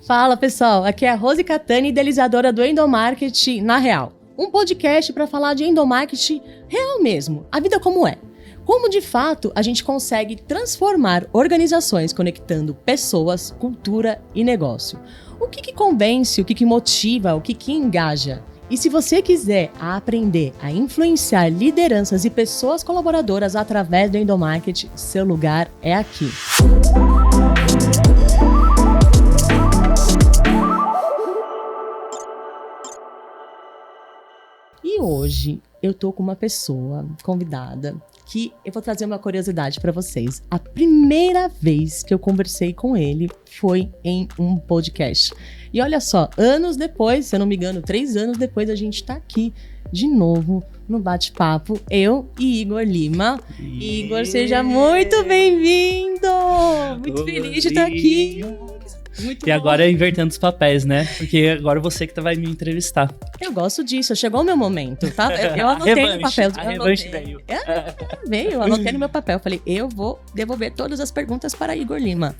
Fala, pessoal. Aqui é a Rose Catani, idealizadora do Endomarketing na Real. Um podcast para falar de endomarketing real mesmo, a vida como é. Como, de fato, a gente consegue transformar organizações conectando pessoas, cultura e negócio. O que convence, o que motiva, o que engaja? E se você quiser aprender a influenciar lideranças e pessoas colaboradoras através do endomarketing, seu lugar é aqui. E hoje eu tô com uma pessoa convidada que eu vou trazer uma curiosidade para vocês. A primeira vez que eu conversei com ele foi em um podcast. E olha só, anos depois, se eu não me engano, 3 anos depois, a gente tá aqui de novo no bate-papo, eu e Igor Lima. Igor, seja muito bem-vindo! Muito feliz de estar aqui. Muito e bom. Agora invertendo os papéis, né? Porque agora você que vai me entrevistar. Eu gosto disso, chegou o meu momento, tá? Eu anotei no papel. A revanche veio. Veio, eu anotei no meu papel. Falei, eu vou devolver todas as perguntas para Igor Lima.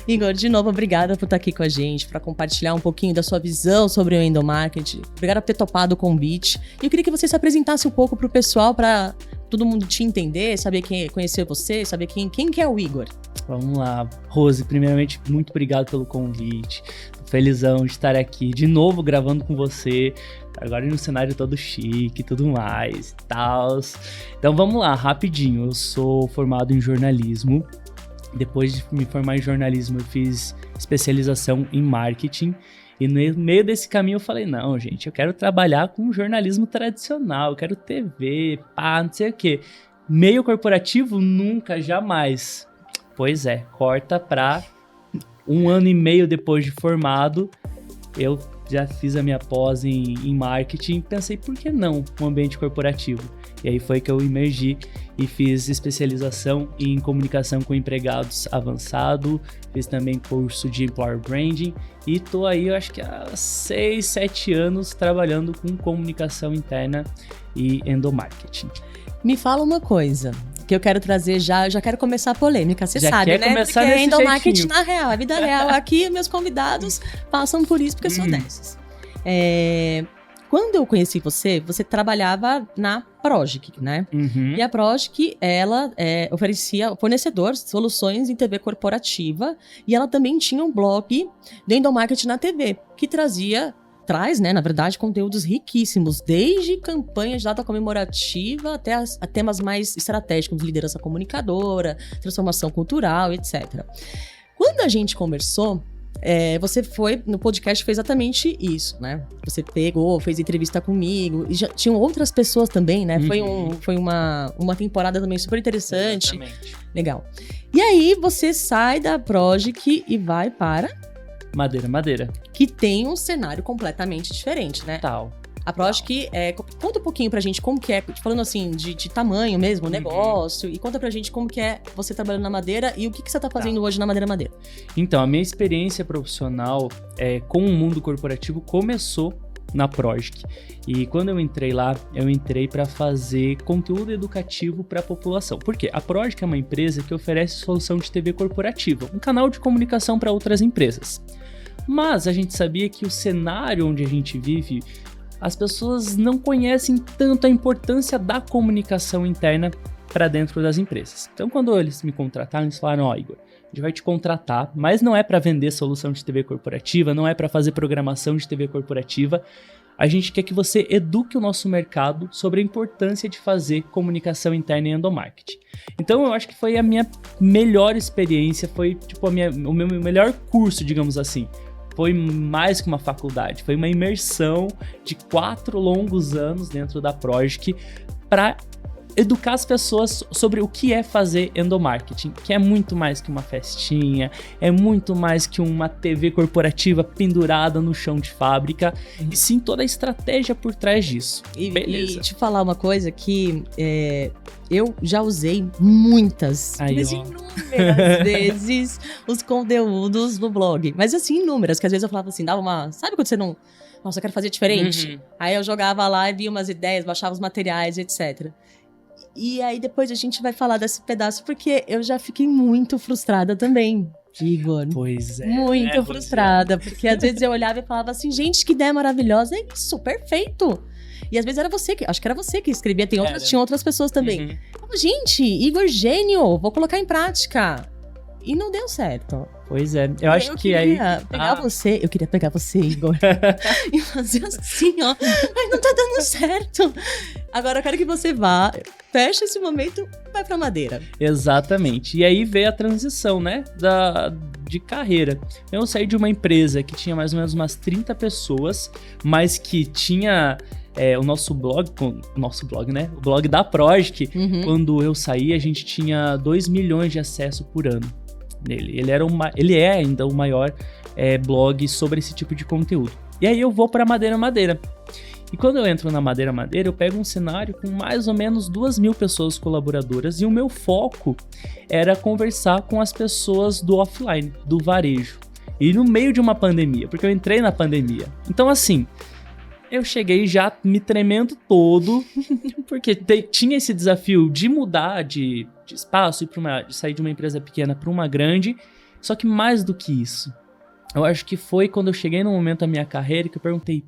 Igor, de novo, obrigada por estar aqui com a gente, para compartilhar um pouquinho da sua visão sobre o endomarketing. Obrigada por ter topado o convite. E eu queria que você se apresentasse um pouco para o pessoal, para todo mundo te entender, saber quem conhecer você, saber quem que é o Igor. Vamos lá. Rose, primeiramente, muito obrigado pelo convite. Tô felizão de estar aqui de novo gravando com você. Agora no cenário todo chique e tudo mais e tal. Então vamos lá, rapidinho. Eu sou formado em jornalismo. Depois de me formar em jornalismo, eu fiz especialização em marketing. E no meio desse caminho eu falei, não, gente, eu quero trabalhar com jornalismo tradicional, eu quero TV, não sei o quê. Meio corporativo, nunca, jamais. Pois é, corta pra 1 ano e meio depois de formado, eu já fiz a minha pós em marketing e pensei, por que não um ambiente corporativo? E aí foi que eu emergi e fiz especialização em comunicação com empregados avançado, fiz também curso de Employer Branding e tô aí, eu acho que há 6, 7 anos trabalhando com comunicação interna e endomarketing. Me fala uma coisa que eu quero trazer já quero começar a polêmica, você sabe, né? Porque é endomarketing na real, a vida real. Aqui, meus convidados passam por isso, porque eu sou dessas. Quando eu conheci você trabalhava na Progic, né? Uhum. E a Progic, ela oferecia fornecedores, soluções em TV corporativa, e ela também tinha um blog de endomarketing na TV, que traz, né, na verdade, conteúdos riquíssimos, desde campanhas de data comemorativa até a temas mais estratégicos, liderança comunicadora, transformação cultural, etc. Quando a gente conversou, você foi no podcast, fez exatamente isso, né? Você fez entrevista comigo, e já tinham outras pessoas também, né? Uhum. Foi uma temporada também super interessante. Exatamente. Legal. E aí, você sai da Progic e vai para... Madeira. Que tem um cenário completamente diferente, né? Tal. A Progic, conta um pouquinho pra gente como que é, falando assim, de tamanho mesmo, negócio, e conta pra gente como que é você trabalhando na Madeira e o que você tá fazendo hoje na Madeira. Então, a minha experiência profissional com o mundo corporativo começou na Progic. E quando eu entrei lá, eu entrei para fazer conteúdo educativo para a população. Por quê? A Progic é uma empresa que oferece solução de TV corporativa, um canal de comunicação para outras empresas. Mas a gente sabia que o cenário onde a gente vive, as pessoas não conhecem tanto a importância da comunicação interna para dentro das empresas. Então, quando eles me contrataram, eles falaram, Igor, a gente vai te contratar, mas não é para vender solução de TV corporativa, não é para fazer programação de TV corporativa. A gente quer que você eduque o nosso mercado sobre a importância de fazer comunicação interna e endomarketing. Então, eu acho que foi a minha melhor experiência, foi tipo o meu melhor curso, digamos assim. Foi mais que uma faculdade, foi uma imersão de 4 longos anos dentro da Progic para educar as pessoas sobre o que é fazer endomarketing, que é muito mais que uma festinha, é muito mais que uma TV corporativa pendurada no chão de fábrica, e sim toda a estratégia por trás disso. E te falar uma coisa que eu já usei muitas, inúmeras vezes os conteúdos do blog, mas assim, inúmeras, que às vezes eu falava assim, sabe quando você não... Nossa, eu quero fazer diferente? Aí eu jogava lá e via umas ideias, baixava os materiais, etc. E aí depois a gente vai falar desse pedaço, porque eu já fiquei muito frustrada também. Igor, Pois é. muito frustrada, porque às vezes eu olhava e falava assim, gente, que ideia maravilhosa, é isso, perfeito. E às vezes era você, acho que era você que escrevia, tinham outras pessoas também. Uhum. Eu falava, gente, Igor, gênio, vou colocar em prática. E não deu certo. Pois é, eu acho que aí... Eu queria pegar você, Igor, e fazer assim, ó, mas não tá dando certo. Agora eu quero que você vá, feche esse momento, vai pra Madeira. Exatamente. E aí veio a transição, né, de carreira. Eu saí de uma empresa que tinha mais ou menos umas 30 pessoas, mas que tinha... o nosso blog, né? O blog da Projic, quando eu saí, a gente tinha 2 milhões de acessos por ano nele. Ele é ainda o maior blog sobre esse tipo de conteúdo. E aí eu vou para Madeira. E quando eu entro na Madeira, eu pego um cenário com mais ou menos 2.000 pessoas colaboradoras e o meu foco era conversar com as pessoas do offline, do varejo. E no meio de uma pandemia, porque eu entrei na pandemia. Então, assim... Eu cheguei já me tremendo todo, porque tinha esse desafio de mudar de espaço, de sair de uma empresa pequena para uma grande. Só que mais do que isso, eu acho que foi quando eu cheguei no momento da minha carreira que eu perguntei,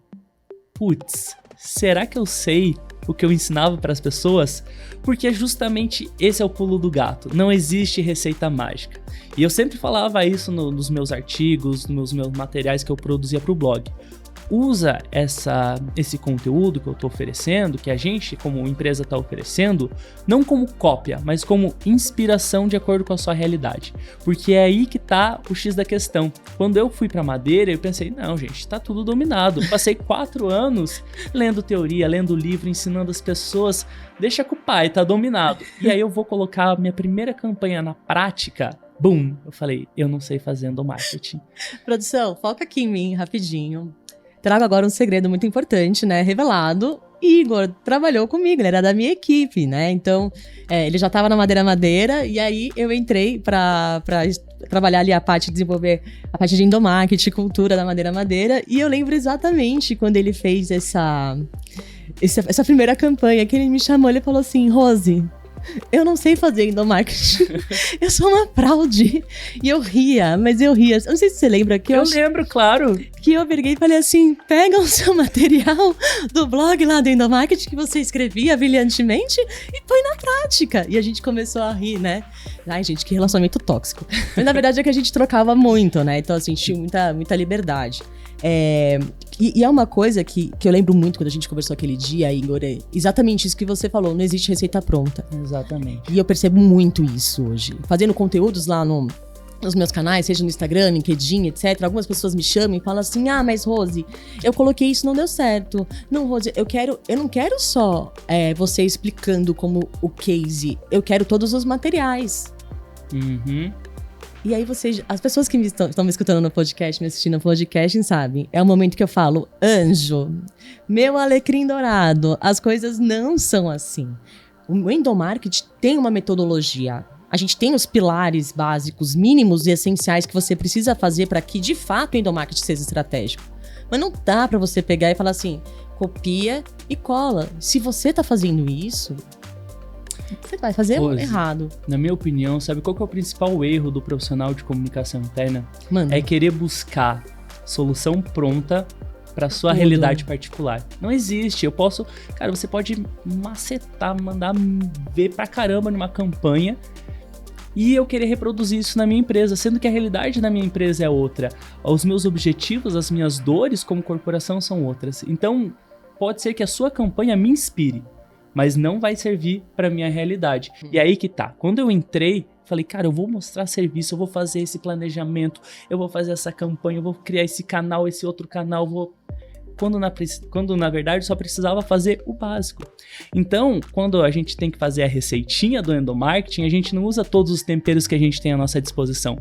putz, será que eu sei o que eu ensinava para as pessoas? Porque justamente esse é o pulo do gato, não existe receita mágica. E eu sempre falava isso nos meus artigos, nos meus materiais que eu produzia para o blog. Usa esse conteúdo que eu estou oferecendo, que a gente como empresa está oferecendo, não como cópia, mas como inspiração de acordo com a sua realidade. Porque é aí que tá o X da questão. Quando eu fui para Madeira, eu pensei, não gente, tá tudo dominado. Passei 4 anos lendo teoria, lendo livro, ensinando as pessoas, deixa com o pai, tá dominado. E aí eu vou colocar a minha primeira campanha na prática. Bum! Eu falei, eu não sei fazer endomarketing. Produção, foca aqui em mim, rapidinho. Trago agora um segredo muito importante, né, revelado. Igor trabalhou comigo, ele era da minha equipe, né, então ele já estava na Madeira, e aí eu entrei para trabalhar ali a parte de desenvolver a parte de endomarketing, cultura da Madeira, e eu lembro exatamente quando ele fez essa primeira campanha, que ele me chamou, ele falou assim, Rose... Eu não sei fazer endomarketing. Eu sou uma fraude. E eu ria. Eu não sei se você lembra que eu lembro, claro. Que eu peguei e falei assim, pega o seu material do blog lá do endomarketing que você escrevia brilhantemente e põe na prática. E a gente começou a rir, né? Ai, gente, que relacionamento tóxico. Mas na verdade é que a gente trocava muito, né? Então, assim, tinha muita liberdade. E é uma coisa que eu lembro muito quando a gente conversou aquele dia, Igor, é exatamente isso que você falou, não existe receita pronta. Exatamente. E eu percebo muito isso hoje. Fazendo conteúdos lá nos meus canais, seja no Instagram, LinkedIn, etc. Algumas pessoas me chamam e falam assim, mas Rose, eu coloquei isso, não deu certo. Não, Rose, eu não quero só você explicando como o case, eu quero todos os materiais. Uhum. E aí as pessoas que estão me escutando no podcast, me assistindo no podcast, sabem, é o momento que eu falo, anjo, meu alecrim dourado, as coisas não são assim. O endomarketing tem uma metodologia. A gente tem os pilares básicos, mínimos e essenciais que você precisa fazer para que, de fato, o endomarketing seja estratégico. Mas não dá para você pegar e falar assim, copia e cola. Se você tá fazendo isso... Você vai fazer errado. Na minha opinião, sabe qual que é o principal erro do profissional de comunicação interna? Manda. É querer buscar solução pronta para sua realidade particular. Não existe. Você pode macetar, mandar ver pra caramba numa campanha e eu querer reproduzir isso na minha empresa, sendo que a realidade da minha empresa é outra. Os meus objetivos, as minhas dores como corporação são outras. Então, pode ser que a sua campanha me inspire, mas não vai servir para minha realidade. E aí que tá. Quando eu entrei, falei, cara, eu vou mostrar serviço, eu vou fazer esse planejamento, eu vou fazer essa campanha, eu vou criar esse canal, esse outro canal, quando na verdade só precisava fazer o básico. Então, quando a gente tem que fazer a receitinha do endomarketing, a gente não usa todos os temperos que a gente tem à nossa disposição.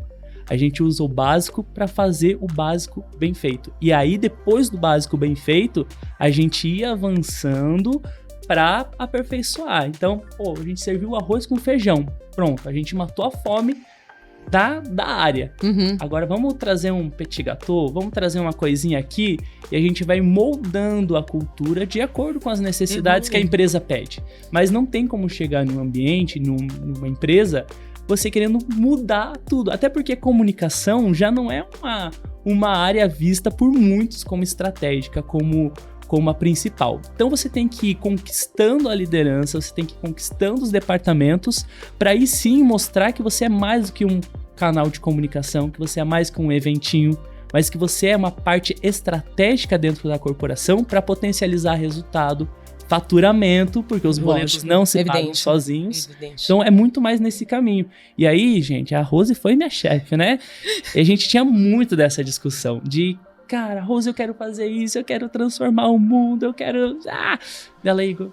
A gente usa o básico para fazer o básico bem feito. E aí, depois do básico bem feito, a gente ia avançando para aperfeiçoar. Então, a gente serviu o arroz com feijão. Pronto, a gente matou a fome da área. Uhum. Agora vamos trazer um petit gâteau, vamos trazer uma coisinha aqui e a gente vai moldando a cultura de acordo com as necessidades que a empresa pede. Mas não tem como chegar num ambiente, numa empresa, você querendo mudar tudo. Até porque comunicação já não é uma área vista por muitos como estratégica, como a principal. Então você tem que ir conquistando a liderança, você tem que ir conquistando os departamentos, para aí sim mostrar que você é mais do que um canal de comunicação, que você é mais que um eventinho, mas que você é uma parte estratégica dentro da corporação para potencializar resultado, faturamento, porque os boletos não se pagam sozinhos. Evidente. Então é muito mais nesse caminho. E aí, gente, a Rose foi minha chefe, né? E a gente tinha muito dessa discussão de, cara, Rose, eu quero fazer isso, eu quero transformar o mundo, eu quero... Ela, Igor,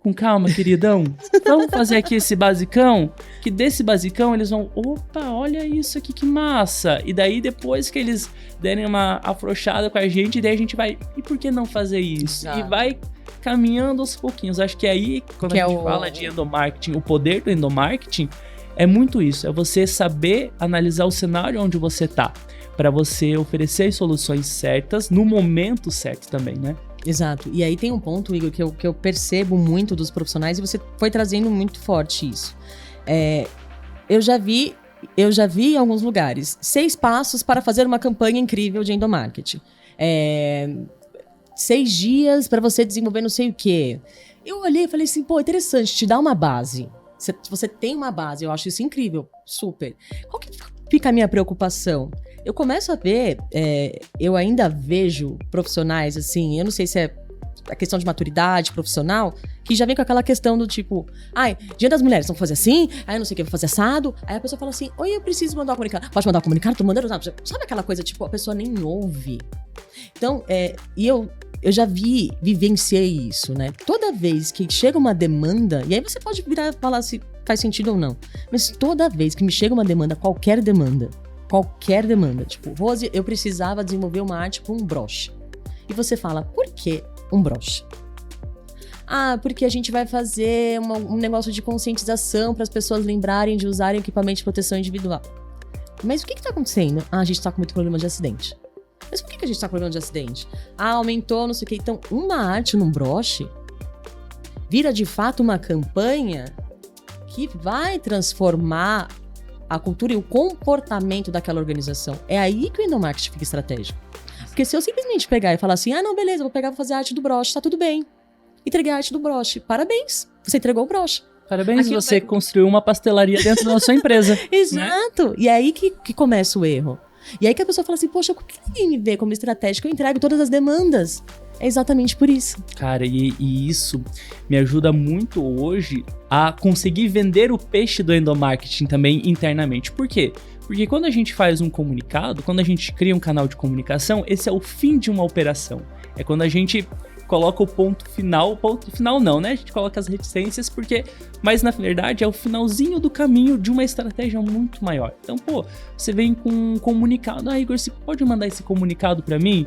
com calma, queridão. Vamos fazer aqui esse basicão, que desse basicão eles vão, opa, olha isso aqui, que massa. E daí depois que eles derem uma afrouxada com a gente, daí a gente vai, e por que não fazer isso? E vai caminhando aos pouquinhos. Acho que aí, quando a gente fala de endomarketing, o poder do endomarketing é muito isso, é você saber analisar o cenário onde você tá, para você oferecer as soluções certas no momento certo também, né? Exato. E aí tem um ponto, Igor, que eu percebo muito dos profissionais, e você foi trazendo muito forte isso. Eu já vi em alguns lugares 6 passos para fazer uma campanha incrível de endomarketing. 6 dias para você desenvolver não sei o quê. Eu olhei e falei assim, pô, interessante, te dá uma base. Você tem uma base, eu acho isso incrível, super. Qual que fica a minha preocupação? Eu começo a ver, eu ainda vejo profissionais, assim, eu não sei se é a questão de maturidade profissional, que já vem com aquela questão do tipo, Dia das Mulheres, vamos fazer assim, eu não sei o que, vou fazer assado, aí a pessoa fala assim, oi, eu preciso mandar um comunicado. Pode mandar um comunicado? Tô mandando, sabe aquela coisa, tipo, a pessoa nem ouve. Então, e eu já vivenciei isso, né? Toda vez que chega uma demanda, e aí você pode virar e falar se faz sentido ou não, mas toda vez que me chega uma demanda, qualquer demanda, tipo, Rose, eu precisava desenvolver uma arte com um broche. E você fala, por que um broche? Porque a gente vai fazer um negócio de conscientização para as pessoas lembrarem de usarem equipamento de proteção individual. Mas o que tá acontecendo? A gente tá com muito problema de acidente. Mas por que a gente tá com problema de acidente? Aumentou, não sei o que. Então, uma arte num broche vira de fato uma campanha que vai transformar a cultura e o comportamento daquela organização. É aí que o endomarketing fica estratégico. Porque se eu simplesmente pegar e falar assim, não, beleza, vou pegar e vou fazer a arte do broche, tá tudo bem. Entreguei a arte do broche. Parabéns, você entregou o broche. Parabéns, você construiu uma pastelaria dentro da sua empresa. Exato. Né? E é aí que começa o erro. E aí que a pessoa fala assim, poxa, por que ninguém me vê como estratégico? Eu entrego todas as demandas. É exatamente por isso. Cara, e isso me ajuda muito hoje a conseguir vender o peixe do endomarketing também internamente. Por quê? Porque quando a gente faz um comunicado, quando a gente cria um canal de comunicação, esse é o fim de uma operação. É quando a gente coloca o ponto final não, né? A gente coloca as reticências mas na verdade é o finalzinho do caminho de uma estratégia muito maior. Então, você vem com um comunicado, Igor, você pode mandar esse comunicado pra mim?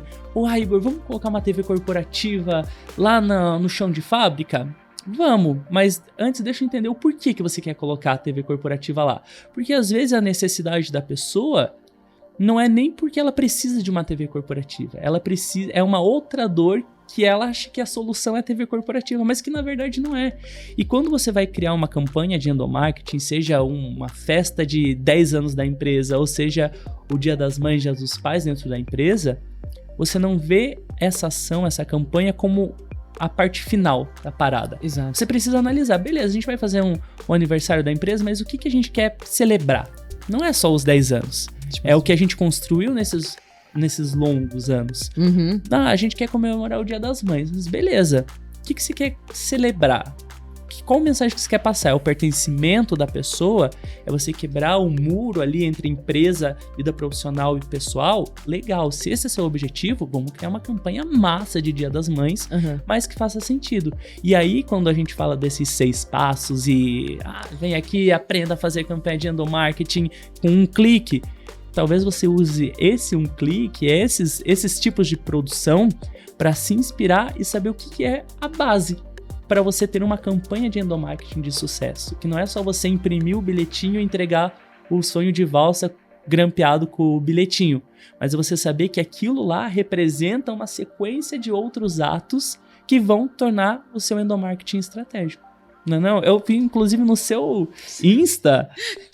Igor, vamos colocar uma TV corporativa lá no chão de fábrica? Vamos, mas antes deixa eu entender o porquê que você quer colocar a TV corporativa lá. Porque às vezes a necessidade da pessoa não é nem porque ela precisa de uma TV corporativa, é uma outra dor que ela acha que a solução é a TV corporativa, mas que na verdade não é. E quando você vai criar uma campanha de endomarketing, seja uma festa de 10 anos da empresa, ou seja o Dia das Mães, Dia dos Pais dentro da empresa, você não vê essa ação, essa campanha como a parte final da parada. Exato. Você precisa analisar, beleza, a gente vai fazer um aniversário da empresa, mas o que a gente quer celebrar? Não é só os 10 anos, é o que a gente construiu nesses longos anos. Uhum. A gente quer comemorar o Dia das Mães, mas beleza, o que você quer celebrar? Qual mensagem que você quer passar? É o pertencimento da pessoa? É você quebrar o muro ali entre empresa, vida profissional e pessoal? Legal, se esse é seu objetivo, vamos criar uma campanha massa de Dia das Mães, mas que faça sentido. E aí, quando a gente fala desses 6 passos e vem aqui, aprenda a fazer campanha de endomarketing com um clique, talvez você use esse um clique, esses tipos de produção para se inspirar e saber o que é a base para você ter uma campanha de endomarketing de sucesso, que não é só você imprimir o bilhetinho e entregar o sonho de valsa grampeado com o bilhetinho, mas você saber que aquilo lá representa uma sequência de outros atos que vão tornar o seu endomarketing estratégico. Não. Eu vi, inclusive, no seu Insta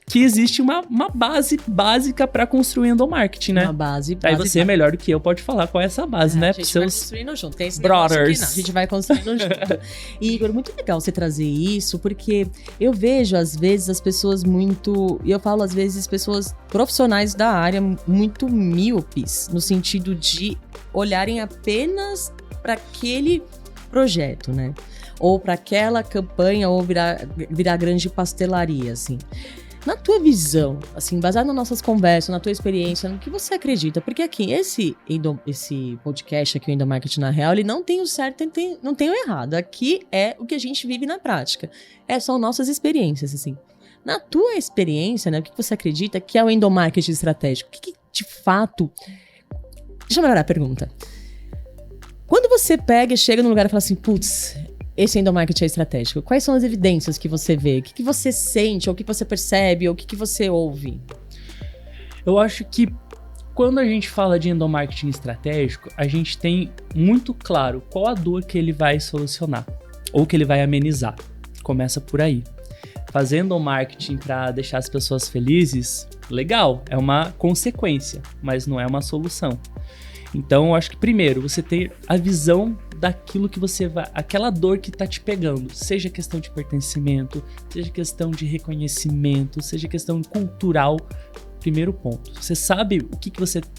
que existe uma base básica para construir endomarketing, né? Uma base. Aí você, melhor do que eu, pode falar qual é essa base, né? A gente vai construindo junto. Tem esse brothers. Aqui, não. A gente vai construindo junto. E, Igor, muito legal você trazer isso, porque eu vejo, às vezes, as pessoas muito... E eu falo, às vezes, pessoas profissionais da área muito míopes, no sentido de olharem apenas para aquele projeto, né? Ou para aquela campanha, ou virar grande pastelaria, assim. Na tua visão, assim, baseado nas nossas conversas, na tua experiência, no que você acredita? Porque aqui, esse podcast aqui, o Endomarketing na Real, ele não tem o certo e não tem o errado. Aqui é o que a gente vive na prática. São nossas experiências, assim. Na tua experiência, né, o que você acredita que é o endomarketing estratégico? O que de fato... Deixa eu melhorar a pergunta. Quando você pega e chega num lugar e fala assim, putz... Esse endomarketing é estratégico. Quais são as evidências que você vê? O que você sente? Ou o que você percebe? Ou o que você ouve? Eu acho que quando a gente fala de endomarketing estratégico, a gente tem muito claro qual a dor que ele vai solucionar. Ou que ele vai amenizar. Começa por aí. Fazer endomarketing para deixar as pessoas felizes, legal. É uma consequência, mas não é uma solução. Então, eu acho que primeiro, você tem a visão daquilo que você vai... Aquela dor que tá te pegando, seja questão de pertencimento, seja questão de reconhecimento, seja questão cultural. Primeiro ponto, você sabe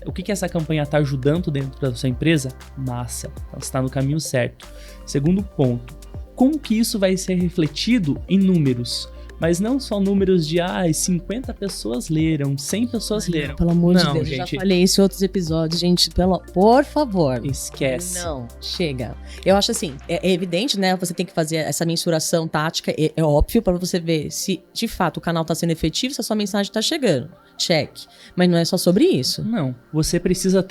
o que essa campanha tá ajudando dentro da sua empresa? Massa, então você tá no caminho certo. Segundo ponto, como que isso vai ser refletido em números? Mas não só números de 50 pessoas leram, 100 pessoas leram. Pelo amor de Deus, gente, eu já falei isso em outros episódios, gente, por favor. Esquece. Não, chega. Eu acho assim, é evidente, né, você tem que fazer essa mensuração tática, é óbvio para você ver se de fato o canal tá sendo efetivo, se a sua mensagem tá chegando. Check. Mas não é só sobre isso. Não, você precisa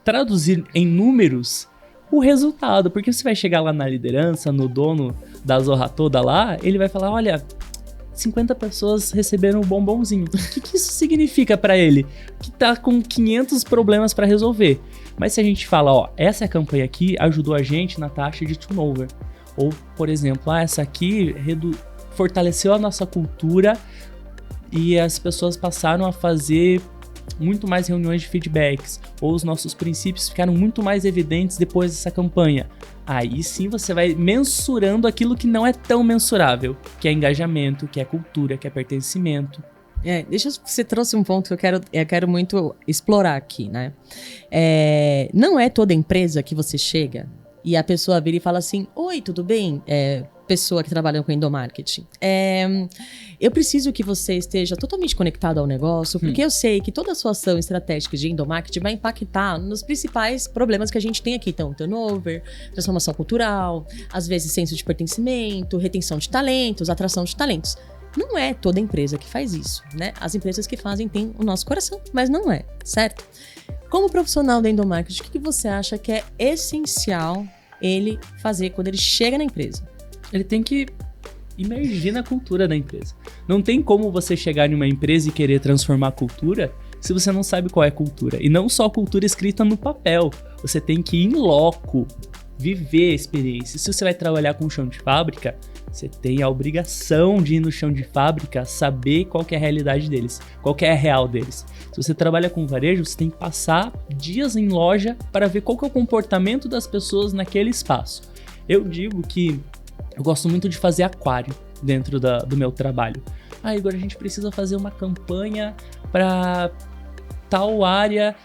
traduzir em números o resultado, porque você vai chegar lá na liderança, no dono da zorra toda lá, ele vai falar, olha... 50 pessoas receberam um bombonzinho. O que isso significa pra ele? Que tá com 500 problemas pra resolver. Mas se a gente fala, essa campanha aqui ajudou a gente na taxa de turnover. Ou, por exemplo, essa aqui fortaleceu a nossa cultura e as pessoas passaram a fazer muito mais reuniões de feedbacks. Ou os nossos princípios ficaram muito mais evidentes depois dessa campanha. Aí sim você vai mensurando aquilo que não é tão mensurável, que é engajamento, que é cultura, que é pertencimento. Você trouxe um ponto que eu quero muito explorar aqui, né? Não é toda empresa que você chega e a pessoa vira e fala assim, oi, tudo bem? Pessoa que trabalha com endomarketing. Eu preciso que você esteja totalmente conectado ao negócio, porque eu sei que toda a sua ação estratégica de endomarketing vai impactar nos principais problemas que a gente tem aqui. Então, turnover, transformação cultural, às vezes senso de pertencimento, retenção de talentos, atração de talentos. Não é toda empresa que faz isso, né? As empresas que fazem têm o nosso coração, mas não é, certo? Como profissional do endomarketing, o que você acha que é essencial ele fazer quando ele chega na empresa? Ele tem que imergir na cultura da empresa. Não tem como você chegar em uma empresa e querer transformar a cultura se você não sabe qual é a cultura. E não só a cultura escrita no papel. Você tem que ir em loco, viver a experiência. Se você vai trabalhar com chão de fábrica, você tem a obrigação de ir no chão de fábrica, saber qual que é a realidade deles, qual que é a real deles. Se você trabalha com varejo, você tem que passar dias em loja para ver qual que é o comportamento das pessoas naquele espaço. Eu digo que eu gosto muito de fazer aquário dentro do meu trabalho. Igor, a gente precisa fazer uma campanha para tal área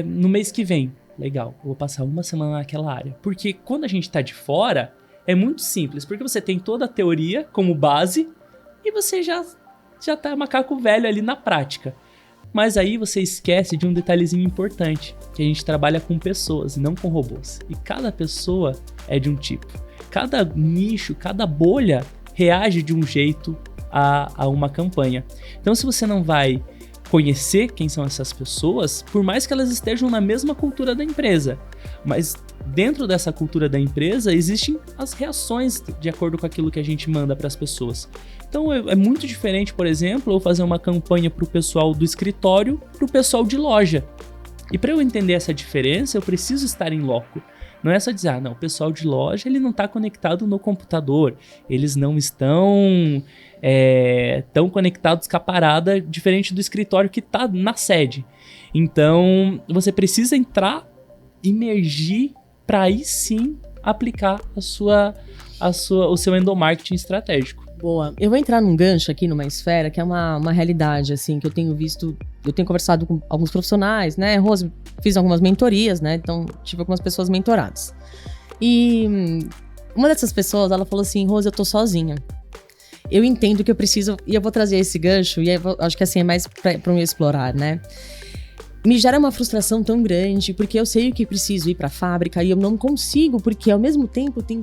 no mês que vem. Legal, eu vou passar uma semana naquela área. Porque quando a gente tá de fora, é muito simples. Porque você tem toda a teoria como base e você já tá macaco velho ali na prática. Mas aí você esquece de um detalhezinho importante, que a gente trabalha com pessoas e não com robôs. E cada pessoa é de um tipo. Cada nicho, cada bolha reage de um jeito a uma campanha. Então, se você não vai conhecer quem são essas pessoas, por mais que elas estejam na mesma cultura da empresa, mas dentro dessa cultura da empresa existem as reações de acordo com aquilo que a gente manda para as pessoas. Então, é muito diferente, por exemplo, eu fazer uma campanha para o pessoal do escritório, para o pessoal de loja. E para eu entender essa diferença, eu preciso estar em loco. Não é só dizer, não, o pessoal de loja, ele não está conectado no computador, eles não estão tão conectados com a parada, diferente do escritório que está na sede. Então, você precisa entrar, imergir, para aí sim aplicar o seu endomarketing estratégico. Boa. Eu vou entrar num gancho aqui, numa esfera, que é uma realidade, assim, que eu tenho visto, eu tenho conversado com alguns profissionais, né, Rose, fiz algumas mentorias, né, então tive algumas pessoas mentoradas. E uma dessas pessoas, ela falou assim, Rose, eu tô sozinha. Eu entendo que eu preciso, e eu vou trazer esse gancho, e acho que assim, é mais pra eu explorar, né. Me gera uma frustração tão grande, porque eu sei que preciso ir para a fábrica e eu não consigo, porque ao mesmo tempo tem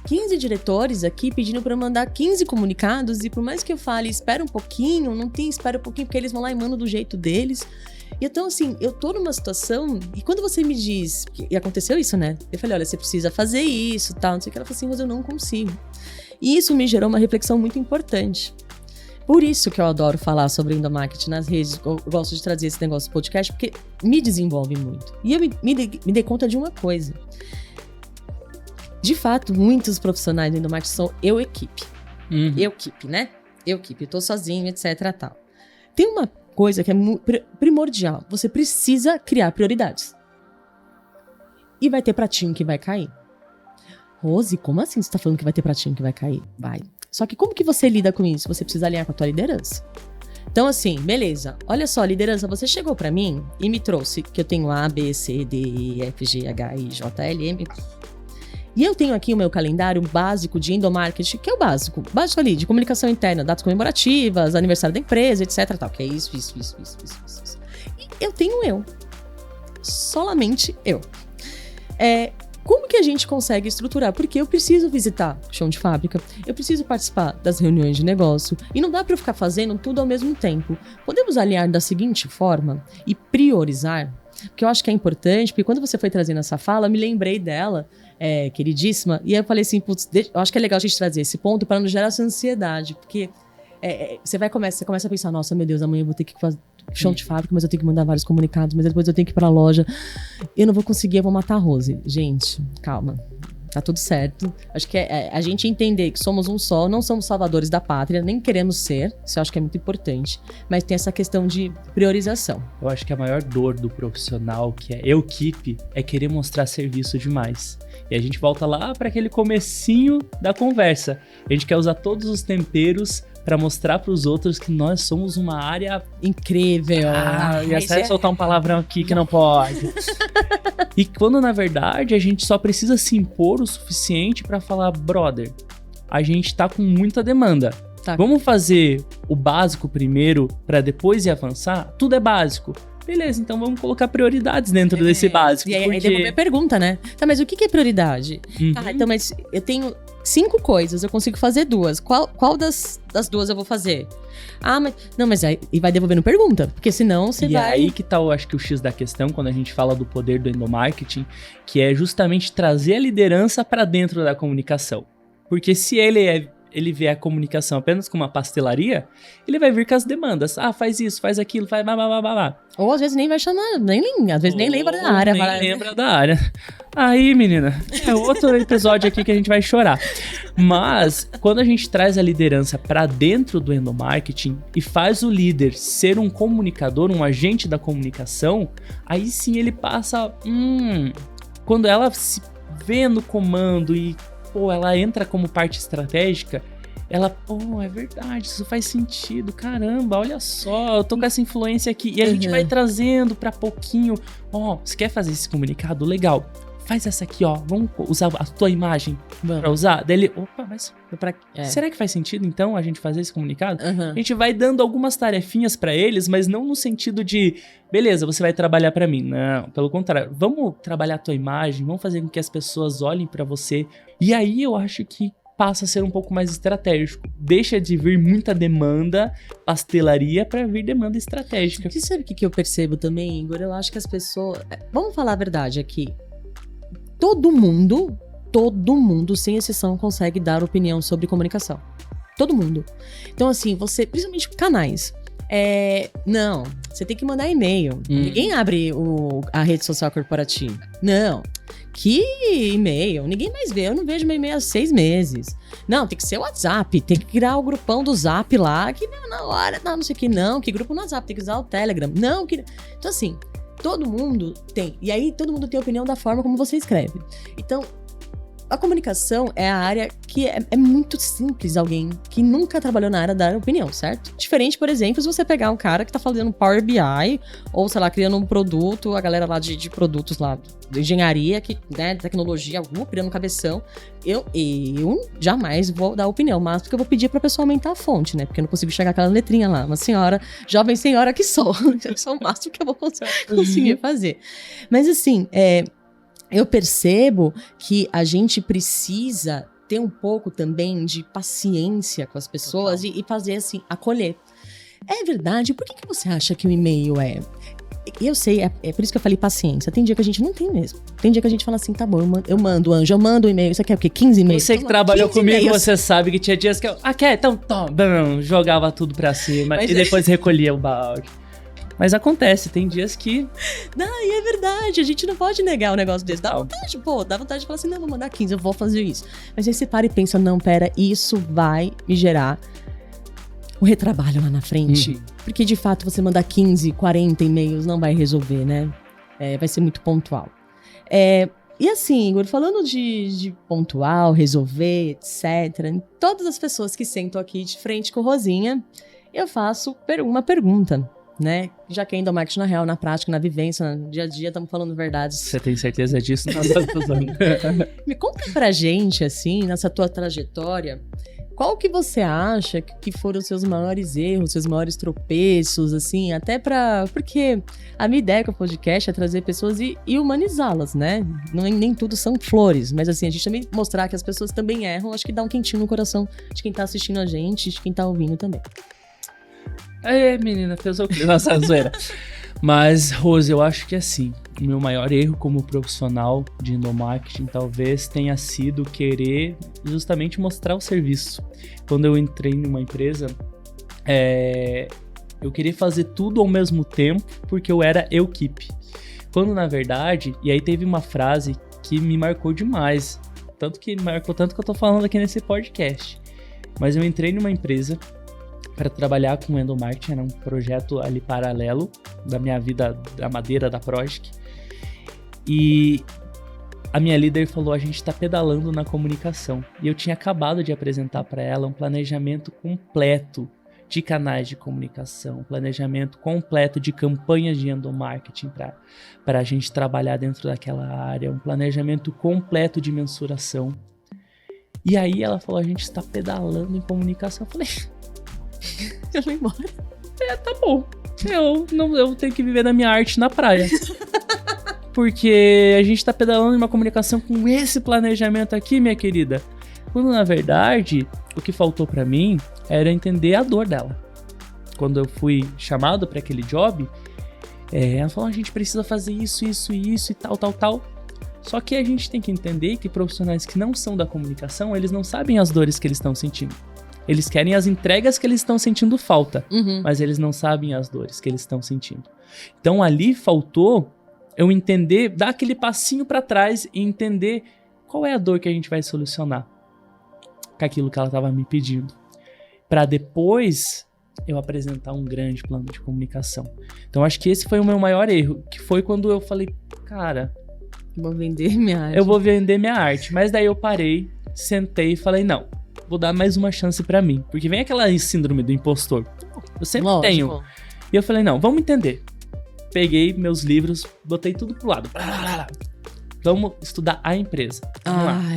15 diretores aqui pedindo para eu mandar 15 comunicados e por mais que eu fale, espera um pouquinho, não tem espera um pouquinho, porque eles vão lá e mandam do jeito deles. E então, assim, eu tô numa situação, e quando você me diz, e aconteceu isso, né? Eu falei, olha, você precisa fazer isso, tal, não sei o que. Ela falou assim, mas eu não consigo. E isso me gerou uma reflexão muito importante. Por isso que eu adoro falar sobre endomarketing nas redes, eu gosto de trazer esse negócio do podcast, porque me desenvolve muito. E eu me dei conta de uma coisa. De fato, muitos profissionais do endomarketing são eu-equipe. Eu-equipe, né? Eu-equipe, eu tô sozinho, etc, tal. Tem uma coisa que é primordial. Você precisa criar prioridades. E vai ter pratinho que vai cair. Rose, como assim você tá falando que vai ter pratinho que vai cair? Vai. Só que como que você lida com isso? Você precisa alinhar com a tua liderança. Então assim, beleza. Olha só, liderança, você chegou pra mim e me trouxe que eu tenho A, B, C, D, E, F, G, H, I, J, L, M. E eu tenho aqui o meu calendário básico de endomarketing, que é o básico. Básico ali, de comunicação interna, datas comemorativas, aniversário da empresa, etc. Tal, que é isso. E eu tenho eu. Solamente eu. Como que a gente consegue estruturar? Porque eu preciso visitar o chão de fábrica, eu preciso participar das reuniões de negócio, e não dá para eu ficar fazendo tudo ao mesmo tempo. Podemos alinhar da seguinte forma e priorizar, porque eu acho que é importante, porque quando você foi trazendo essa fala, eu me lembrei dela, queridíssima, e aí eu falei assim, putz, eu acho que é legal a gente trazer esse ponto para não gerar essa ansiedade, porque você começa a pensar, nossa, meu Deus, amanhã eu vou ter que fazer chão de fábrica, mas eu tenho que mandar vários comunicados, mas depois eu tenho que ir pra loja. Eu não vou conseguir, eu vou matar a Rose. Gente, calma. Tá tudo certo. Acho que a gente entender que somos um só, não somos salvadores da pátria, nem queremos ser. Isso eu acho que é muito importante. Mas tem essa questão de priorização. Eu acho que a maior dor do profissional, que é eu-equipe, é querer mostrar serviço demais. E a gente volta lá para aquele comecinho da conversa. A gente quer usar todos os temperos para mostrar para os outros que nós somos uma área incrível. E até soltar um palavrão aqui que não pode. E quando, na verdade, a gente só precisa se impor o suficiente para falar, brother, a gente tá com muita demanda. Tá. Vamos fazer o básico primeiro para depois ir avançar? Tudo é básico. Beleza, então vamos colocar prioridades dentro desse básico. E aí depois a pergunta, né? Tá, mas o que é prioridade? Tá, então, mas eu tenho 5 coisas, eu consigo fazer 2. Qual das 2 eu vou fazer? Mas aí vai devolvendo pergunta, porque senão você vai... E aí que tá, eu acho que o X da questão, quando a gente fala do poder do endomarketing, que é justamente trazer a liderança para dentro da comunicação. Porque se ele vê a comunicação apenas como uma pastelaria, ele vai vir com as demandas. Faz isso, faz aquilo, faz blá. Ou às vezes nem vai chamar, às vezes nem lembra da área. Lembra da área. Aí, menina, é outro episódio aqui que a gente vai chorar. Mas, quando a gente traz a liderança para dentro do endomarketing e faz o líder ser um comunicador, um agente da comunicação, aí sim ele passa... Quando ela se vê no comando e ela entra como parte estratégica, ela, é verdade, isso faz sentido, caramba, olha só, eu tô com essa influência aqui, e a gente vai trazendo pra pouquinho, você quer fazer esse comunicado? Legal, faz essa aqui, vamos usar a tua imagem pra usar? Daí ele, mas será que faz sentido então a gente fazer esse comunicado? A gente vai dando algumas tarefinhas pra eles, mas não no sentido de, beleza, você vai trabalhar pra mim. Não, pelo contrário, vamos trabalhar a tua imagem, vamos fazer com que as pessoas olhem pra você. E aí eu acho que passa a ser um pouco mais estratégico. Deixa de vir muita demanda, pastelaria, pra vir demanda estratégica. Você sabe o que eu percebo também, Igor? Eu acho que as pessoas... Vamos falar a verdade aqui. Todo mundo, sem exceção, consegue dar opinião sobre comunicação. Todo mundo. Então, assim, principalmente canais. Não, você tem que mandar e-mail. Ninguém abre a rede social corporativa. Não. Que e-mail? Ninguém mais vê. Eu não vejo meu e-mail há 6 meses. Não, tem que ser o WhatsApp. Tem que criar o grupão do Zap lá. Que na hora, não sei o que não. Que grupo no WhatsApp? Tem que usar o Telegram. Não, que... Então, assim, todo mundo tem. E aí, todo mundo tem opinião da forma como você escreve. Então, a comunicação é a área que é muito simples alguém que nunca trabalhou na área dar opinião, certo? Diferente, por exemplo, se você pegar um cara que tá fazendo Power BI, ou, sei lá, criando um produto, a galera lá de produtos lá, de engenharia, né, tecnologia, criando um cabeção, eu jamais vou dar opinião, mas porque eu vou pedir pra pessoa aumentar a fonte, né? Porque eu não consigo chegar aquela letrinha lá, uma senhora, jovem senhora que sou, só o máximo que eu vou conseguir fazer. Mas assim, eu percebo que a gente precisa ter um pouco também de paciência com as pessoas e fazer assim, acolher. É verdade? Por que você acha que o e-mail Eu sei, é por isso que eu falei paciência. Tem dia que a gente não tem mesmo. Tem dia que a gente fala assim, tá bom, eu mando, Anjo, eu mando um e-mail. Você quer o quê? 15 e-mails? Você que trabalhou comigo, você sabe que tinha dias que eu... quer? Então, jogava tudo pra cima e depois recolhia o balde. Mas acontece, tem dias que... Não, e é verdade, a gente não pode negar um negócio desse. Dá vontade de falar assim, não, vou mandar 15, eu vou fazer isso. Mas aí você para e pensa, não, pera, isso vai me gerar o retrabalho lá na frente. Porque, de fato, você mandar 15, 40 e-mails não vai resolver, né? Vai ser muito pontual. E assim, Igor, falando de pontual, resolver, etc., todas as pessoas que sentam aqui de frente com Rosinha, eu faço uma pergunta, né? Já que é endomarketing na real, na prática, na vivência, no dia a dia, estamos falando verdades. Você tem certeza disso? Me conta pra gente, assim, nessa tua trajetória, qual que você acha que foram os seus maiores erros, seus maiores tropeços, assim, até porque a minha ideia com o podcast é trazer pessoas e humanizá-las, né? Nem tudo são flores, mas assim, a gente também mostrar que as pessoas também erram, acho que dá um quentinho no coração de quem tá assistindo a gente, de quem tá ouvindo também. Menina, fez o clima, nossa zoeira. Mas, Rose, eu acho que assim, o meu maior erro como profissional de endomarketing talvez tenha sido querer justamente mostrar o serviço. Quando eu entrei numa empresa, eu queria fazer tudo ao mesmo tempo porque eu era equipe. Quando na verdade, e aí teve uma frase que me marcou demais, tanto que eu tô falando aqui nesse podcast. Mas eu entrei numa empresa para trabalhar com endomarketing, era um projeto ali paralelo da minha vida da madeira da Projic. E a minha líder falou, a gente está pedalando na comunicação. E eu tinha acabado de apresentar para ela um planejamento completo de canais de comunicação, um planejamento completo de campanhas de endomarketing para a gente trabalhar dentro daquela área, um planejamento completo de mensuração. E aí ela falou, a gente está pedalando em comunicação. Eu falei... Eu vou embora. Tá bom. Eu tenho que viver da minha arte na praia. Porque a gente tá pedalando em uma comunicação com esse planejamento aqui, minha querida. Quando, na verdade, o que faltou pra mim era entender a dor dela. Quando eu fui chamado pra aquele job, ela falou, a gente precisa fazer isso e tal. Só que a gente tem que entender que profissionais que não são da comunicação, eles não sabem as dores que eles estão sentindo. Eles querem as entregas que eles estão sentindo falta, mas eles não sabem as dores que eles estão sentindo. Então ali faltou eu entender, dar aquele passinho para trás e entender qual é a dor que a gente vai solucionar com aquilo que ela estava me pedindo. Para depois eu apresentar um grande plano de comunicação. Então acho que esse foi o meu maior erro, que foi quando eu falei, cara... Eu vou vender minha arte. Eu vou vender minha arte. Mas daí eu parei, sentei e falei, não... Vou dar mais uma chance pra mim. Porque vem aquela síndrome do impostor. Eu sempre tenho. E eu falei, não, vamos entender. Peguei meus livros, botei tudo pro lado. Vamos estudar a empresa.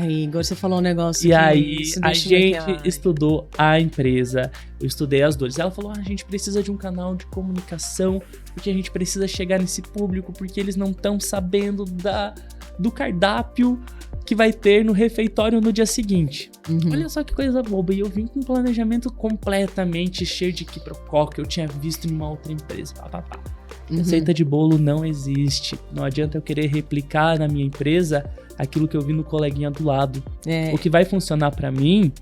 Igor, você falou um negócio. E aí, a gente estudou a empresa. Eu estudei as dores. Ela falou, a gente precisa de um canal de comunicação, porque a gente precisa chegar nesse público, porque eles não estão sabendo do cardápio que vai ter no refeitório no dia seguinte. Olha só que coisa boba. E eu vim com um planejamento completamente cheio de quiprocó que eu tinha visto em uma outra empresa. Receita de bolo não existe. Não adianta eu querer replicar na minha empresa aquilo que eu vi no coleguinha do lado. O que vai funcionar pra mim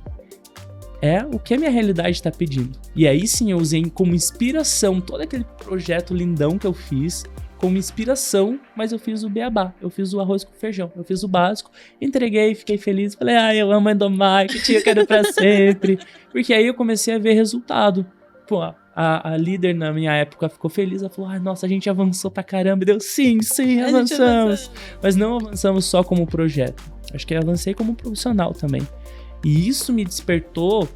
é o que a minha realidade está pedindo. E aí sim eu usei como inspiração todo aquele projeto lindão que eu fiz, como inspiração, mas eu fiz o beabá, eu fiz o arroz com feijão, eu fiz o básico, entreguei, fiquei feliz, falei, eu amo Endomarketing, eu quero pra sempre, porque aí eu comecei a ver resultado. Pô, a líder na minha época ficou feliz, ela falou, nossa, a gente avançou pra caramba, e deu, sim, avançamos, mas não avançamos só como projeto, acho que eu avancei como profissional também, e isso me despertou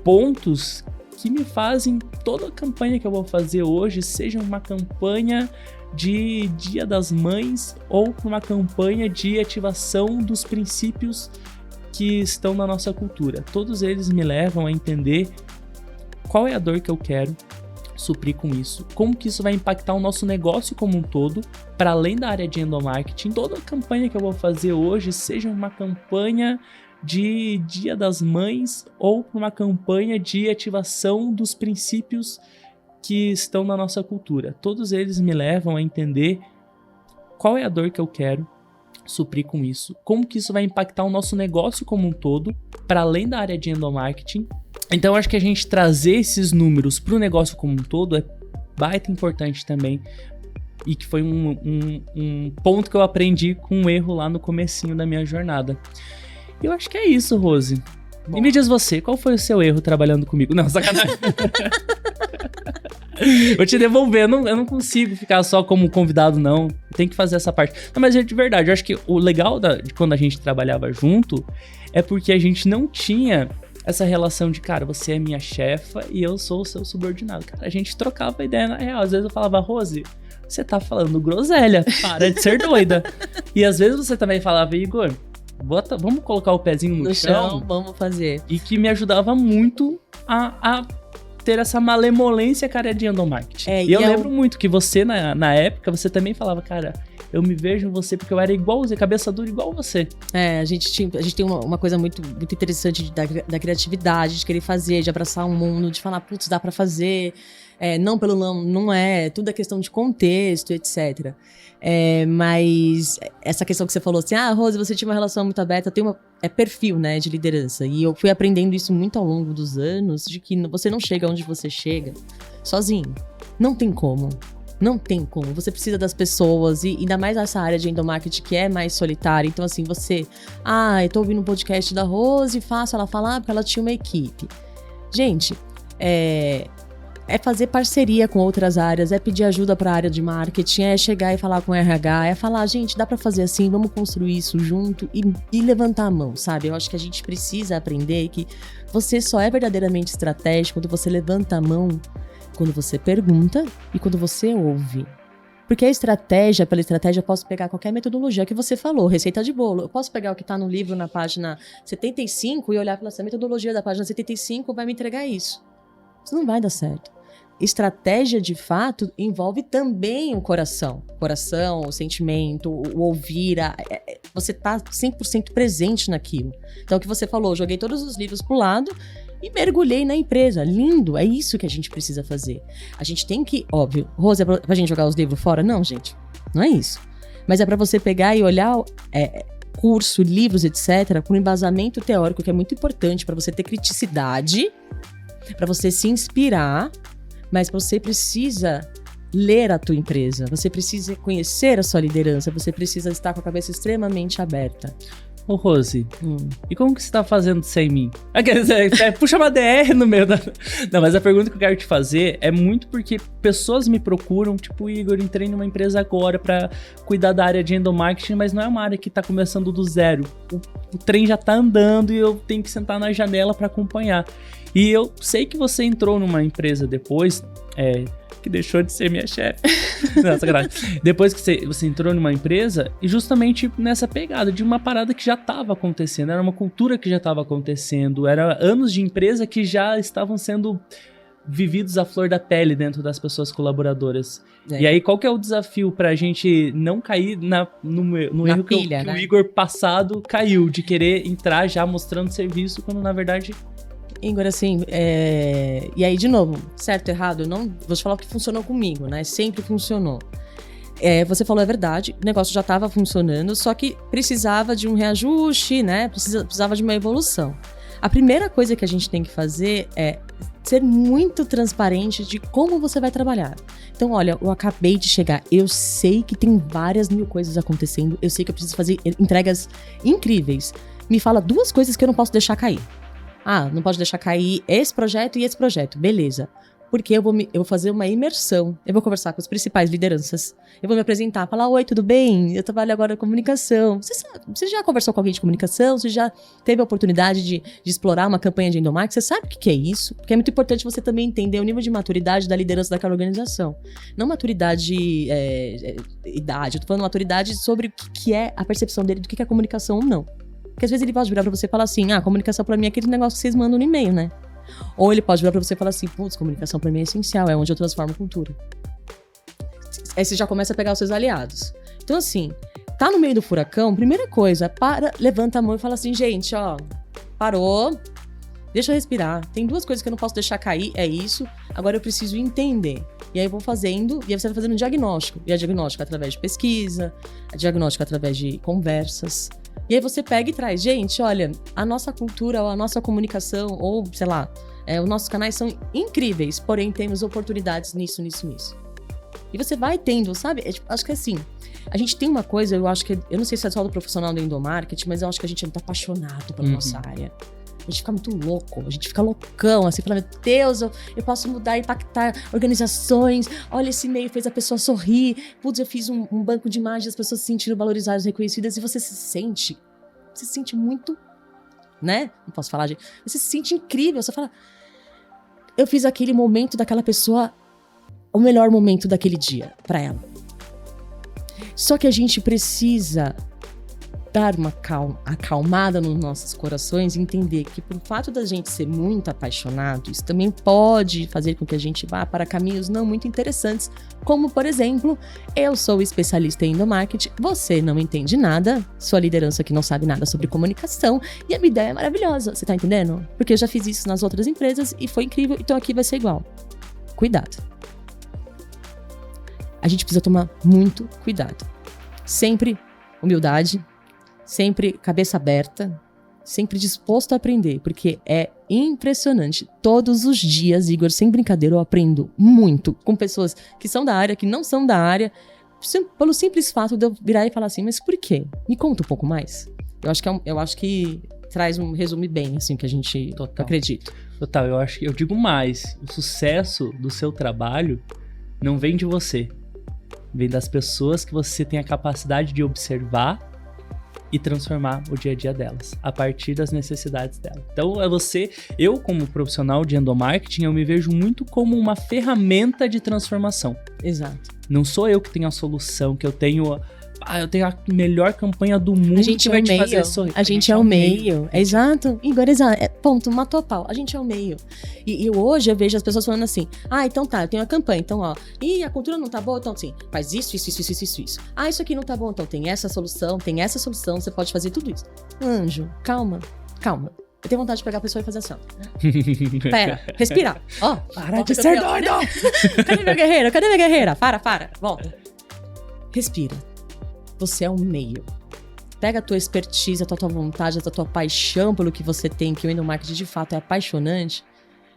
pontos que me fazem toda a campanha que eu vou fazer hoje seja uma campanha de Dia das Mães ou uma campanha de ativação dos princípios que estão na nossa cultura. Todos eles me levam a entender qual é a dor que eu quero suprir com isso, como que isso vai impactar o nosso negócio como um todo, para além da área de endomarketing. Toda a campanha que eu vou fazer hoje seja uma campanha de Dia das Mães ou uma campanha de ativação dos princípios que estão na nossa cultura. Todos eles me levam a entender qual é a dor que eu quero suprir com isso, como que isso vai impactar o nosso negócio como um todo, para além da área de endomarketing. Então, acho que a gente trazer esses números para o negócio como um todo é baita importante também, e que foi um ponto que eu aprendi com um erro lá no comecinho da minha jornada. Eu acho que é isso, Rose. Bom. E me diz você, qual foi o seu erro trabalhando comigo? Não, sacanagem. Vou te devolver, eu não consigo ficar só como convidado, não. Tem que fazer essa parte. Não, mas de verdade, eu acho que o legal de quando a gente trabalhava junto é porque a gente não tinha essa relação de, cara, você é minha chefa e eu sou o seu subordinado. Cara, a gente trocava ideia na real. Às vezes eu falava, Rose, você tá falando groselha, para de ser doida. E às vezes você também falava, Igor, vamos colocar o pezinho no chão, vamos fazer. E que me ajudava muito a ter essa malemolência, cara, de endomarketing. E eu lembro muito que você, na época, você também falava, cara, eu me vejo em você porque eu era igual você, cabeça dura igual você. A gente tem uma coisa muito, muito interessante da criatividade, de querer fazer, de abraçar um mundo, de falar, putz, dá pra fazer, não pelo não é, tudo é questão de contexto, etc. Mas essa questão que você falou assim, Rose, você tinha uma relação muito aberta, é perfil, né, de liderança, e eu fui aprendendo isso muito ao longo dos anos, de que você não chega onde você chega sozinho, não tem como, você precisa das pessoas, e ainda mais nessa área de endomarketing que é mais solitária. Então assim, você, eu tô ouvindo um podcast da Rose, faço ela falar porque ela tinha uma equipe. Gente, é fazer parceria com outras áreas, é pedir ajuda para a área de marketing, é chegar e falar com o RH, é falar, gente, dá para fazer assim, vamos construir isso junto e levantar a mão, sabe? Eu acho que a gente precisa aprender que você só é verdadeiramente estratégico quando você levanta a mão, quando você pergunta e quando você ouve. Porque pela estratégia, eu posso pegar qualquer metodologia que você falou, receita de bolo. Eu posso pegar o que está no livro na página 75 e olhar pela essa metodologia da página 75 vai me entregar isso. Isso não vai dar certo. Estratégia, de fato, envolve também o coração. O coração, o sentimento, o ouvir. Você tá 100% presente naquilo. Então, o que você falou, joguei todos os livros pro lado e mergulhei na empresa. Lindo, é isso que a gente precisa fazer. A gente tem que, óbvio, Rose, é pra gente jogar os livros fora? Não, gente, não é isso. Mas é pra você pegar e olhar curso, livros, etc., com embasamento teórico, que é muito importante pra você ter criticidade, pra você se inspirar, mas você precisa ler a tua empresa, você precisa conhecer a sua liderança, você precisa estar com a cabeça extremamente aberta. Ô, Rose, e como que você tá fazendo sem mim? Puxa uma DR no meio da... Não, mas a pergunta que eu quero te fazer é muito porque pessoas me procuram, tipo, Igor, entrei numa empresa agora pra cuidar da área de endomarketing, mas não é uma área que tá começando do zero. O trem já tá andando e eu tenho que sentar na janela pra acompanhar. E eu sei que você entrou numa empresa depois, que deixou de ser minha chefe. Não, sacanagem. Depois que você entrou numa empresa, e justamente nessa pegada de uma parada que já estava acontecendo, era uma cultura que já estava acontecendo, era anos de empresa que já estavam sendo vividos à flor da pele dentro das pessoas colaboradoras. E aí, qual que é o desafio pra gente não cair no erro pilha, que o Igor passado caiu, de querer entrar já mostrando serviço, quando na verdade... Igor, assim, e aí, de novo, certo, errado, eu não vou te falar o que funcionou comigo, né? Sempre funcionou. Você falou, é verdade, o negócio já estava funcionando, só que precisava de um reajuste, né? Precisava de uma evolução. A primeira coisa que a gente tem que fazer é ser muito transparente de como você vai trabalhar. Então, olha, eu acabei de chegar, eu sei que tem várias mil coisas acontecendo, eu sei que eu preciso fazer entregas incríveis. Me fala 2 coisas que eu não posso deixar cair. Não pode deixar cair esse projeto e esse projeto, beleza. Porque eu vou fazer uma imersão, eu vou conversar com as principais lideranças, eu vou me apresentar, falar, oi, tudo bem? Eu trabalho agora em comunicação. Você já conversou com alguém de comunicação? Você já teve a oportunidade de explorar uma campanha de endomarketing? Você sabe o que é isso? Porque é muito importante você também entender o nível de maturidade da liderança daquela organização. Não maturidade, idade, eu tô falando maturidade sobre o que é a percepção dele do que é comunicação ou não. Porque às vezes ele pode virar pra você e falar assim, comunicação pra mim é aquele negócio que vocês mandam no e-mail, né? Ou ele pode virar pra você e falar assim, putz, comunicação pra mim é essencial, é onde eu transformo a cultura. Aí você já começa a pegar os seus aliados. Então assim, tá no meio do furacão, primeira coisa, levanta a mão e fala assim, gente, parou, deixa eu respirar. Tem 2 coisas que eu não posso deixar cair, é isso, agora eu preciso entender. E aí eu vou fazendo, e aí você vai fazendo um diagnóstico. E é diagnóstico através de pesquisa, é diagnóstico através de conversas. E aí você pega e traz, gente, olha, a nossa cultura, ou a nossa comunicação, ou, sei lá, os nossos canais são incríveis, porém temos oportunidades nisso. E você vai tendo, sabe? Acho que assim, a gente tem uma coisa, eu não sei se é só do profissional do endomarketing, mas eu acho que a gente é muito apaixonado pela nossa área. A gente fica muito louco, a gente fica loucão, assim, falando, meu Deus, eu posso mudar, impactar organizações, olha, esse e-mail fez a pessoa sorrir, putz, eu fiz um banco de imagens, as pessoas se sentiram valorizadas, reconhecidas, e você se sente muito, né? Não posso falar, gente, você se sente incrível, você fala, eu fiz aquele momento daquela pessoa, o melhor momento daquele dia pra ela. Só que a gente precisa dar uma acalmada nos nossos corações e entender que por fato da gente ser muito apaixonado, isso também pode fazer com que a gente vá para caminhos não muito interessantes, como por exemplo, eu sou especialista em endomarketing, você não entende nada, sua liderança que não sabe nada sobre comunicação e a minha ideia é maravilhosa, você tá entendendo? Porque eu já fiz isso nas outras empresas e foi incrível, então aqui vai ser igual. Cuidado. A gente precisa tomar muito cuidado. Sempre humildade, sempre cabeça aberta, sempre disposto a aprender, porque é impressionante. Todos os dias, Igor, sem brincadeira, eu aprendo muito com pessoas que são da área, que não são da área, pelo simples fato de eu virar e falar assim, mas por quê? Me conta um pouco mais. Eu acho que traz um resumo bem, assim, que a gente acredita. Total, eu digo mais, o sucesso do seu trabalho não vem de você, vem das pessoas que você tem a capacidade de observar e transformar o dia a dia delas, a partir das necessidades delas. Então, eu como profissional de endomarketing, eu me vejo muito como uma ferramenta de transformação. Exato. Não sou eu que tenho a solução, que eu tenho a melhor campanha do mundo. A gente é o meio. A gente é o meio. Exato. Igor, exato. Ponto, matou a pau. A gente é o meio. E hoje eu vejo as pessoas falando assim, então tá, eu tenho a campanha, então ó, a cultura não tá boa, então sim, faz isso. Isso aqui não tá bom, então tem essa solução, você pode fazer tudo isso. Anjo, calma. Eu tenho vontade de pegar a pessoa e fazer assim, ó. Pera, respirar. Para de ser doido! Cadê minha guerreira? Para. Volta. Respira. Você é um meio. Pega a tua expertise, a tua vontade, a tua paixão pelo que você tem, que o endomarketing de fato é apaixonante,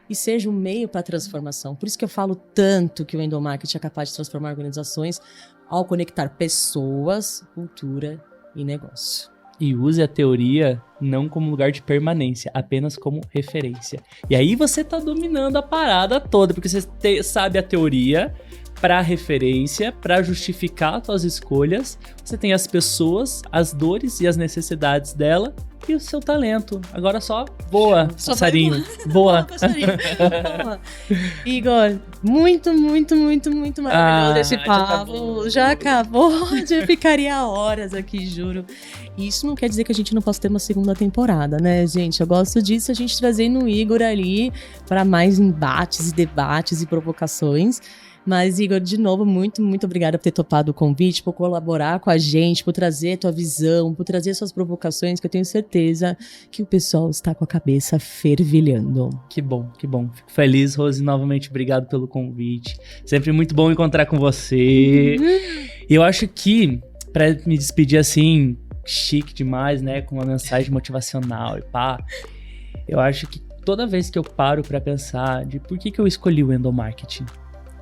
e seja um meio para a transformação. Por isso que eu falo tanto que o endomarketing é capaz de transformar organizações ao conectar pessoas, cultura e negócio. E use a teoria não como lugar de permanência, apenas como referência. E aí você tá dominando a parada toda, porque você sabe a teoria para referência, para justificar as suas escolhas. Você tem as pessoas, as dores e as necessidades dela e o seu talento. Agora só voa, passarinho. Voa. Boa. Igor, muito maravilhoso esse papo. Já acabou. Eu ficaria horas aqui, juro. E isso não quer dizer que a gente não possa ter uma segunda temporada, né, gente? Eu gosto disso, a gente trazendo o Igor ali para mais embates e debates e provocações. Mas, Igor, de novo, muito obrigada por ter topado o convite, por colaborar com a gente, por trazer a tua visão, por trazer suas provocações, que eu tenho certeza que o pessoal está com a cabeça fervilhando. Que bom. Fico feliz, Rose, novamente obrigado pelo convite. Sempre muito bom encontrar com você. E eu acho que, pra me despedir assim, chique demais, né, com uma mensagem motivacional e pá, Eu acho que toda vez que eu paro para pensar de por que eu escolhi o endomarketing,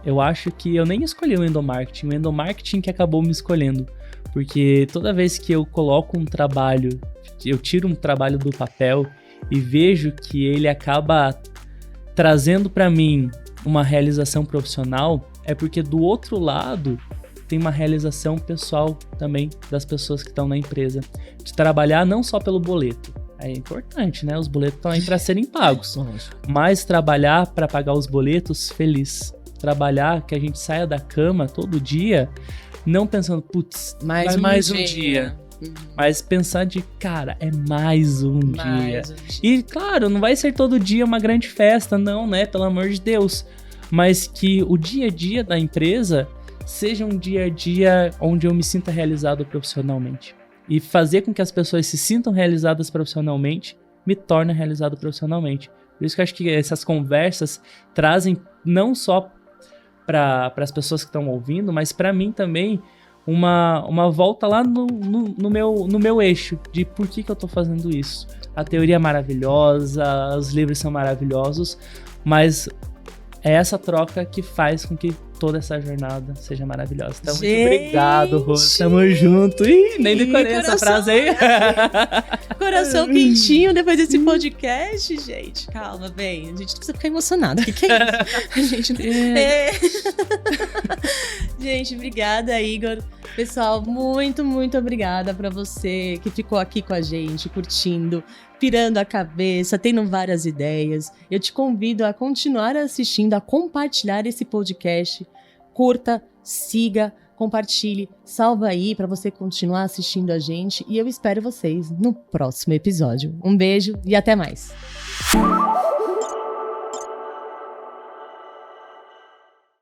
eu acho que eu nem escolhi o endomarketing que acabou me escolhendo. Porque toda vez que eu coloco um trabalho, eu tiro um trabalho do papel e vejo que ele acaba trazendo para mim uma realização profissional, é porque do outro lado tem uma realização pessoal também das pessoas que estão na empresa. De trabalhar não só pelo boleto. É importante, né? Os boletos estão aí para serem pagos. Mas trabalhar para pagar os boletos feliz. Trabalhar que a gente saia da cama todo dia, não pensando, putz, mais um dia. Mas pensar de, cara, é mais um dia. E, claro, não vai ser todo dia uma grande festa, não, né? Pelo amor de Deus. Mas que o dia a dia da empresa seja um dia a dia onde eu me sinta realizado profissionalmente. E fazer com que as pessoas se sintam realizadas profissionalmente me torna realizado profissionalmente. Por isso que eu acho que essas conversas trazem não só para as pessoas que estão ouvindo, mas para mim também uma volta lá no meu eixo de por que eu tô fazendo isso. A teoria é maravilhosa, os livros são maravilhosos, mas é essa troca que faz com que toda essa jornada seja maravilhosa. Então, muito obrigado, Rô. Tamo junto. Ih, nem decorei essa frase aí. Coração quentinho depois desse podcast, gente. Calma, bem. A gente não precisa ficar emocionado. O que é isso? A gente não... Gente, obrigada, Igor. Pessoal, muito, muito obrigada pra você que ficou aqui com a gente, curtindo, pirando a cabeça, tendo várias ideias. Eu te convido a continuar assistindo, a compartilhar esse podcast. Curta, siga, compartilhe, salva aí para você continuar assistindo a gente. E eu espero vocês no próximo episódio. Um beijo e até mais.